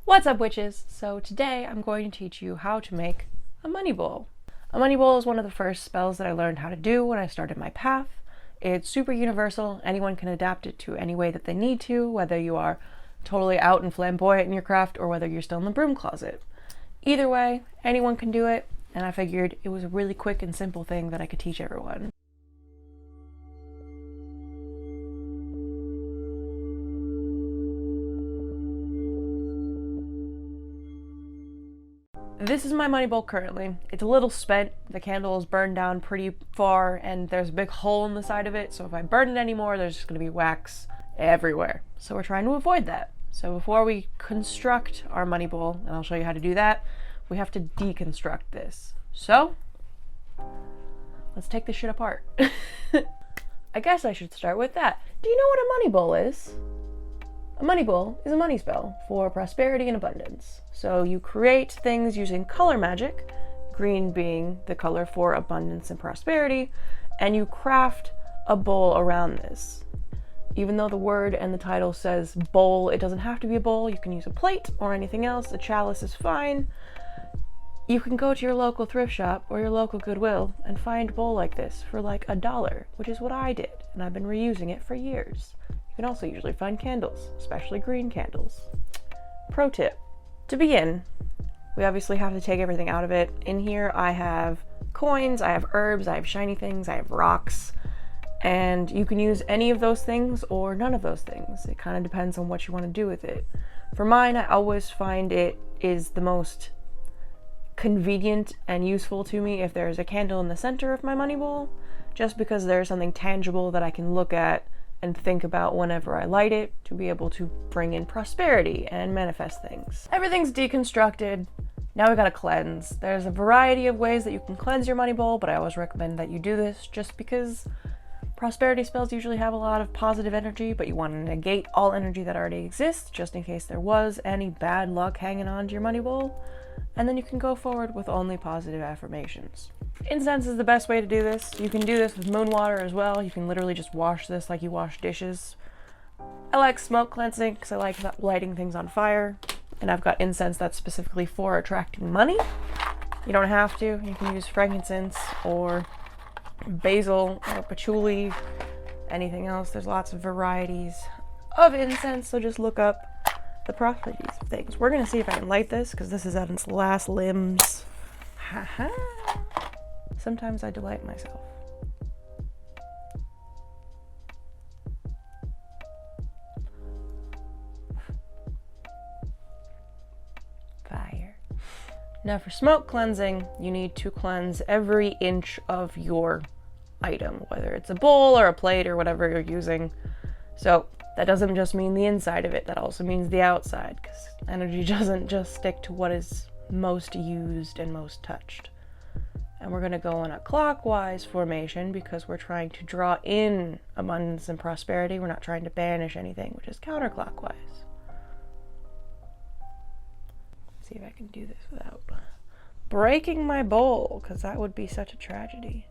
What's up, witches? So today I'm going to teach you how to make a money bowl. A money bowl is one of the first spells that I learned how to do when I started my path. It's super universal. Anyone can adapt it to any way that they need to, whether you are totally out and flamboyant in your craft or whether you're still in the broom closet. Either way, anyone can do it, and I figured it was a really quick and simple thing that I could teach everyone. This is my money bowl currently. It's a little spent. The candle is burned down pretty far and there's a big hole in the side of it, so if I burn it anymore, there's just going to be wax everywhere. So we're trying to avoid that. So before we construct our money bowl, and I'll show you how to do that, we have to deconstruct this. So let's take this shit apart. I guess I should start with that. Do you know what a money bowl is? A money bowl is a money spell for prosperity and abundance. So you create things using color magic, green being the color for abundance and prosperity, and you craft a bowl around this. Even though the word and the title says bowl, it doesn't have to be a bowl. You can use a plate or anything else. A chalice is fine. You can go to your local thrift shop or your local Goodwill and find a bowl like this for like $1, which is what I did, and I've been reusing it for years. You can also usually find candles, especially green candles. Pro tip. To begin, we obviously have to take everything out of it. In here I have coins, I have herbs, I have shiny things, I have rocks, and you can use any of those things or none of those things. It kind of depends on what you want to do with it. For mine, I always find it is the most convenient and useful to me if there's a candle in the center of my money bowl, just because there's something tangible that I can look at and think about whenever I light it to be able to bring in prosperity and manifest things. Everything's deconstructed. Now we gotta cleanse. There's a variety of ways that you can cleanse your money bowl, but I always recommend that you do this just because prosperity spells usually have a lot of positive energy, but you want to negate all energy that already exists just in case there was any bad luck hanging on to your money bowl, and then you can go forward with only positive affirmations. Incense is the best way to do this. You can do this with moon water as well. You can literally just wash this like you wash dishes. I like smoke cleansing because I like lighting things on fire, and I've got incense that's specifically for attracting money. You don't have to. You can use frankincense or basil or patchouli, anything else. There's lots of varieties of incense, so just look up the properties of things. We're gonna see if I can light this because this is at its last limbs. Haha. Sometimes I delight myself. Fire. Now for smoke cleansing, you need to cleanse every inch of your item, whether it's a bowl or a plate or whatever you're using. So that doesn't just mean the inside of it, that also means the outside, because energy doesn't just stick to what is most used and most touched. And we're going to go in a clockwise formation because we're trying to draw in abundance and prosperity. We're not trying to banish anything, which is counterclockwise. Let's see if I can do this without breaking my bowl, because that would be such a tragedy.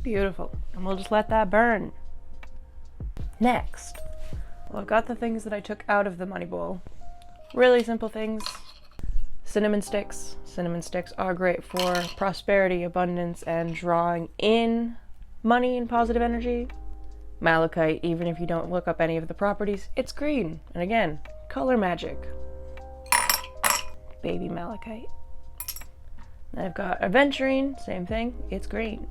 Beautiful. And we'll just let that burn. Next, well, I've got the things that I took out of the money bowl. Really simple things. Cinnamon sticks. Cinnamon sticks are great for prosperity, abundance, and drawing in money and positive energy. Malachite, even if you don't look up any of the properties, it's green. And again, color magic. Baby malachite. Then I've got aventurine, same thing, it's green.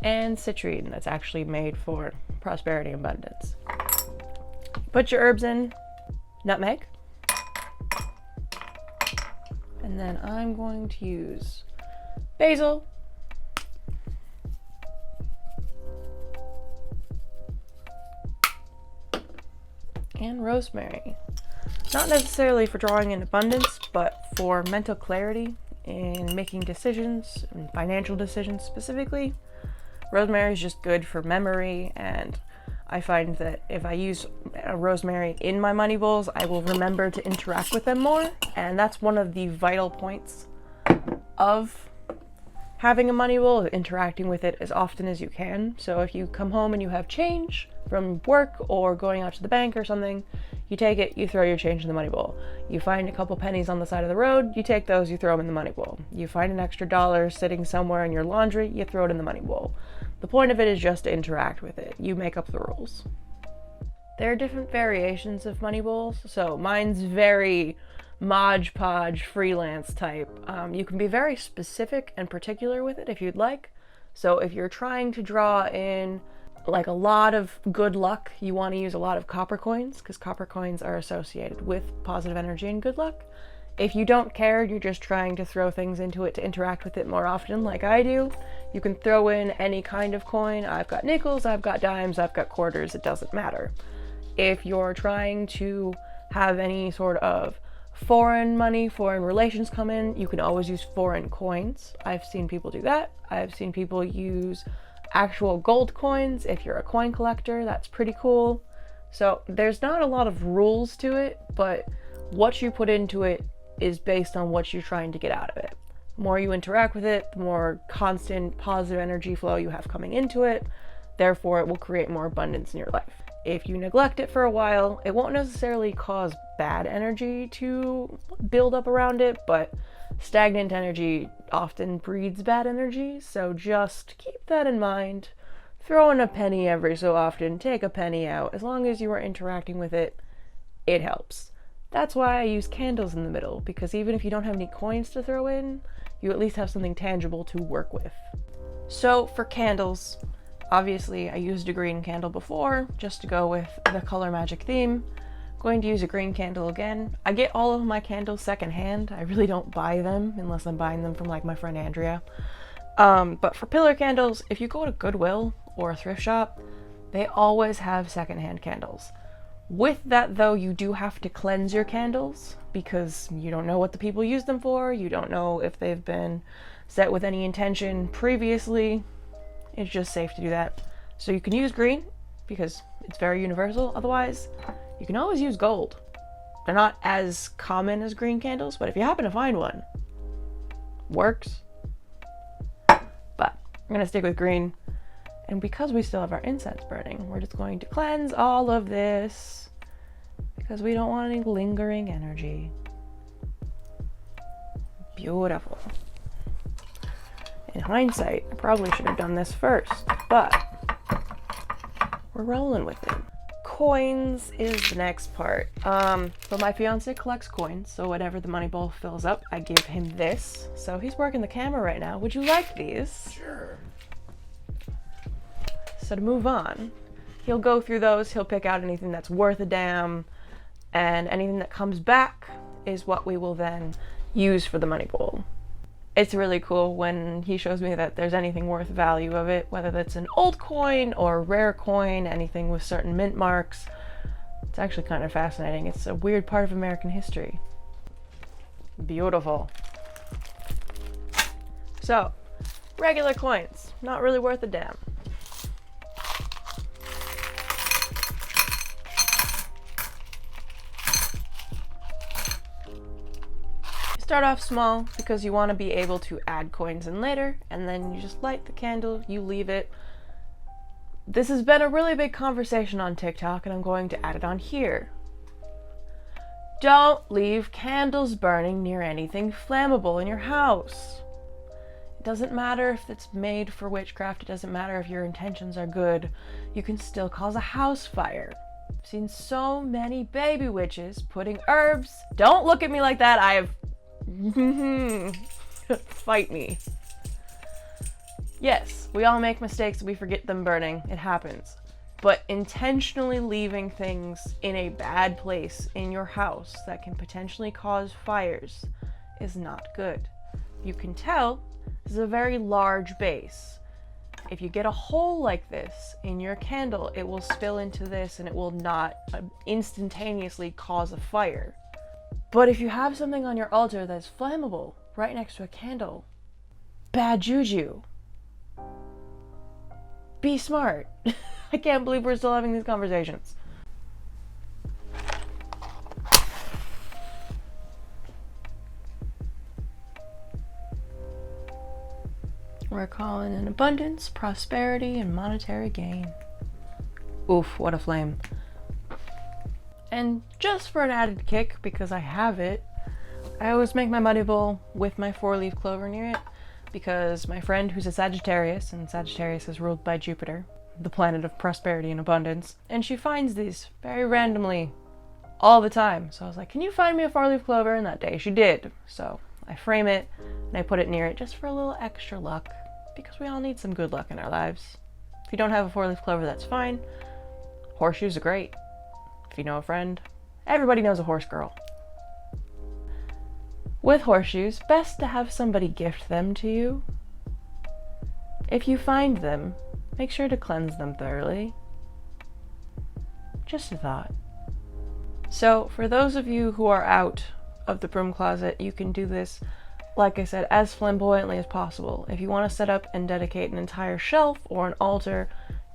And citrine, that's actually made for prosperity and abundance. Put your herbs in. Nutmeg. And then I'm going to use basil. And rosemary. Not necessarily for drawing in abundance, but for mental clarity in making decisions, and financial decisions specifically. Rosemary is just good for memory, and I find that if I use rosemary in my money bowls, I will remember to interact with them more. And that's one of the vital points of having a money bowl, interacting with it as often as you can. So if you come home and you have change from work or going out to the bank or something, you take it, you throw your change in the money bowl. You find a couple pennies on the side of the road, you take those, you throw them in the money bowl. You find an extra dollar sitting somewhere in your laundry, you throw it in the money bowl. The point of it is just to interact with it. You make up the rules. There are different variations of money bowls, so mine's very Mod Podge freelance type. You can be very specific and particular with it if you'd like. So if you're trying to draw in like a lot of good luck, you want to use a lot of copper coins, because copper coins are associated with positive energy and good luck. If you don't care, you're just trying to throw things into it to interact with it more often, like I do, you can throw in any kind of coin. I've got nickels, I've got dimes, I've got quarters, it doesn't matter. If you're trying to have any sort of foreign money, foreign relations come in, you can always use foreign coins. I've seen people do that. I've seen people use actual gold coins. If you're a coin collector, that's pretty cool. So there's not a lot of rules to it, but what you put into it is based on what you're trying to get out of it. The more you interact with it, the more constant positive energy flow you have coming into it. Therefore, it will create more abundance in your life. If you neglect it for a while, it won't necessarily cause bad energy to build up around it, but stagnant energy often breeds bad energy, so just keep that in mind. Throw in a penny every so often, take a penny out. As long as you are interacting with it, it helps. That's why I use candles in the middle, because even if you don't have any coins to throw in, you at least have something tangible to work with. So for candles, obviously I used a green candle before, just to go with the color magic theme. Going to use a green candle again. I get all of my candles secondhand. I really don't buy them unless I'm buying them from like my friend Andrea. But for pillar candles, if you go to Goodwill or a thrift shop, they always have secondhand candles. With that though, you do have to cleanse your candles because you don't know what the people use them for. You don't know if they've been set with any intention previously. It's just safe to do that. So you can use green because it's very universal. Otherwise, you can always use gold. They're not as common as green candles, but if you happen to find one, works. But I'm gonna stick with green. And because we still have our incense burning, we're just going to cleanse all of this because we don't want any lingering energy. Beautiful. In hindsight, I probably should have done this first, but we're rolling with it. Coins is the next part. So my fiance collects coins, so whatever the money bowl fills up, I give him this. So he's working the camera right now. Would you like these? Sure. So to move on, he'll go through those, he'll pick out anything that's worth a damn, and anything that comes back is what we will then use for the money bowl. It's really cool when he shows me that there's anything worth value of it, whether that's an old coin or a rare coin, anything with certain mint marks. It's actually kind of fascinating. It's a weird part of American history. Beautiful. So, regular coins, not really worth a damn. Start off small because you want to be able to add coins in later, and then you just light the candle, you leave it. This has been a really big conversation on TikTok, and I'm going to add it on here. Don't leave candles burning near anything flammable in your house. It doesn't matter if it's made for witchcraft, it doesn't matter if your intentions are good, you can still cause a house fire. I've seen so many baby witches putting herbs. Don't look at me like that, I have fight me. Yes, we all make mistakes, we forget them burning, it happens. But intentionally leaving things in a bad place in your house that can potentially cause fires is not good. You can tell this is a very large base. If you get a hole like this in your candle, it will spill into this and it will not instantaneously cause a fire. But if you have something on your altar that's flammable right next to a candle, bad juju. Be smart. I can't believe we're still having these conversations. We're calling in abundance, prosperity, and monetary gain. Oof, what a flame. And just for an added kick, because I have it, I always make my money bowl with my 4-leaf clover near it, because my friend who's a Sagittarius, and Sagittarius is ruled by Jupiter, the planet of prosperity and abundance, and she finds these very randomly all the time. So I was like, can you find me a 4-leaf clover? And that day she did. So I frame it and I put it near it just for a little extra luck, because we all need some good luck in our lives. If you don't have a 4-leaf clover, that's fine. Horseshoes are great. If you know a friend, everybody knows a horse girl. With horseshoes, best to have somebody gift them to you. If you find them, make sure to cleanse them thoroughly. Just a thought. So for those of you who are out of the broom closet, you can do this, like I said, as flamboyantly as possible. If you want to set up and dedicate an entire shelf or an altar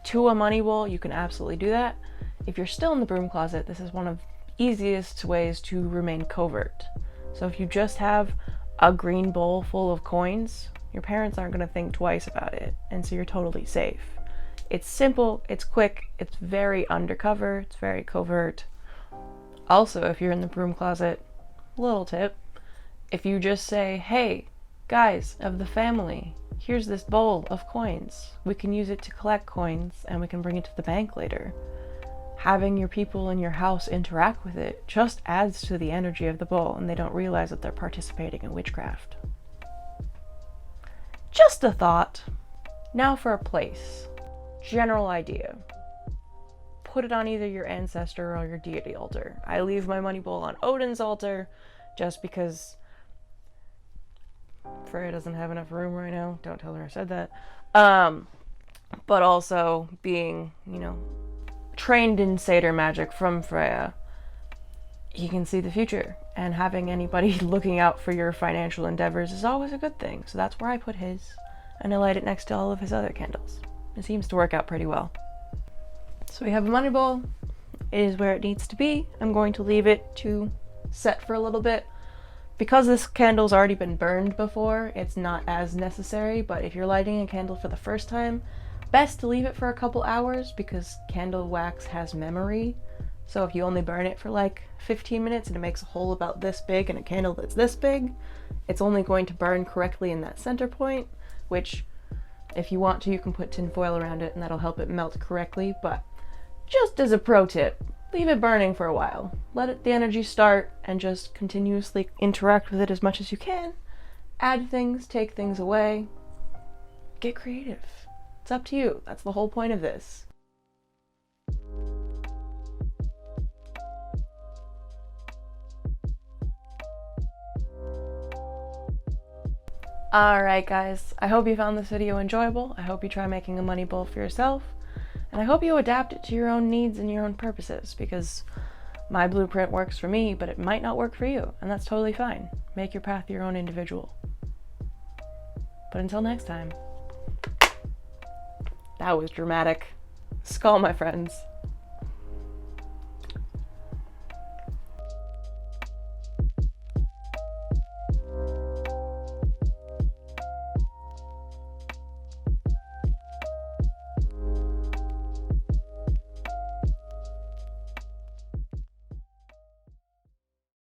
to a money bowl, you can absolutely do that. If you're still in the broom closet, this is one of the easiest ways to remain covert. So if you just have a green bowl full of coins, your parents aren't going to think twice about it, and so you're totally safe. It's simple, it's quick, it's very undercover, it's very covert. Also, if you're in the broom closet, little tip, if you just say, hey, guys of the family, here's this bowl of coins. We can use it to collect coins and we can bring it to the bank later. Having your people in your house interact with it just adds to the energy of the bowl, and they don't realize that they're participating in witchcraft. Just a thought. Now for a place. General idea. Put it on either your ancestor or your deity altar. I leave my money bowl on Odin's altar just because Freya doesn't have enough room right now. Don't tell her I said that. But also being, trained in satyr magic from Freya, he can see the future, and having anybody looking out for your financial endeavors is always a good thing. So that's where I put his, and I light it next to all of his other candles. It seems to work out pretty well. So we have a money bowl. It is where it needs to be. I'm going to leave it to set for a little bit. Because this candle's already been burned before, it's not as necessary, but if you're lighting a candle for the first time, best to leave it for a couple hours, because candle wax has memory. So if you only burn it for like 15 minutes and it makes a hole about this big in a candle that's this big, it's only going to burn correctly in that center point, which if you want to, you can put tin foil around it and that'll help it melt correctly. But just as a pro tip, leave it burning for a while. Let the energy start and just continuously interact with it as much as you can. Add things, take things away. Get creative. It's up to you. That's the whole point of this. Alright guys, I hope you found this video enjoyable. I hope you try making a money bowl for yourself. And I hope you adapt it to your own needs and your own purposes, because my blueprint works for me, but it might not work for you, and that's totally fine. Make your path your own individual. But until next time. That was dramatic. Skull, my friends.